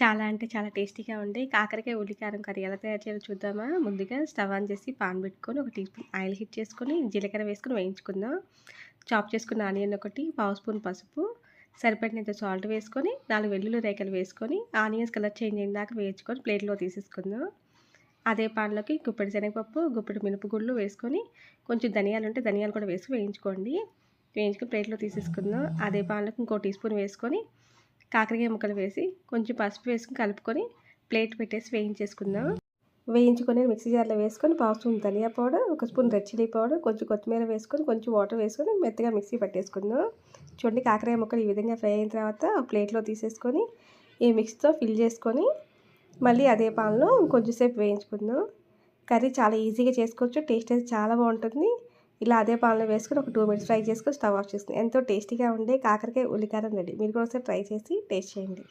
చాలా అంటే చాలా టేస్టీగా ఉండే కాకరకాయ ఉల్లికారం కర్రీ ఎలా తయారు చేయాలో చూద్దామా? ముందుగా స్టవ్ ఆన్ చేసి పాన్ పెట్టుకొని, ఒక టీ స్పూన్ ఆయిల్ హీట్ చేసుకొని, జీలకర్ర వేసుకొని వేయించుకుందాం. చాప్ చేసుకున్న ఆనియన్ ఒకటి, పావు స్పూన్ పసుపు, సరిపడినంత సాల్ట్ వేసుకొని, 4 వెల్లుల్లి రేఖలు వేసుకొని, ఆనియన్స్ కలర్ చేంజ్ అయిన దాకా వేయించుకొని ప్లేట్‌లో తీసేసుకుందాం. అదే పాన్‌లోకి గుప్పెడు శనగపప్పు, గుప్పెడు మినపగుళ్ళు వేసుకొని, కొంచెం ధనియాలుంటే ధనియాలు కూడా వేసి వేయించుకోండి. వేయించుకొని ప్లేట్‌లో తీసేసుకుందాం. అదే పాన్‌లోకి ఇంకో టీ స్పూన్ వేసుకొని, కాకరకాయ ముక్కలు వేసి, కొంచెం పసుపు వేసుకొని కలుపుకొని, ప్లేట్ పెట్టేసి వేయించేసుకుందాం. వేయించుకొని మిక్సీ జార్‌లో వేసుకొని, పావు స్పూన్ ధనియా పౌడర్, ఒక స్పూన్ రెడ్ చిల్లీ పౌడర్, కొంచెం కొత్తిమీర వేసుకొని, కొంచెం వాటర్ వేసుకొని మెత్తగా మిక్సీ పట్టేసుకుందాం. చూడండి కాకరకాయ ముక్కలు ఈ విధంగా ఫ్రై అయిన తర్వాత ప్లేట్‌లో తీసేసుకొని, ఈ మిక్స్‌తో ఫిల్ చేసుకొని, మళ్ళీ అదే పాన్‌లో కొంచెం సేపు వేయించుకుందాం. కర్రీ చాలా ఈజీగా చేసుకోవచ్చు. టేస్ట్ అయితే చాలా బావుంటుంది. ఇలా అదే పాన్‌లో వేసుకొని ఒక 2 మినిట్స్ ఫ్రై చేసుకొని స్టవ్ ఆఫ్ చేసుకొని ఎంతో టేస్టీగా ఉండే కాకరకాయ ఉల్లికారం రెడీ. మీరు కూడా ఒకసారి ట్రై చేసి టేస్ట్ చేయండి.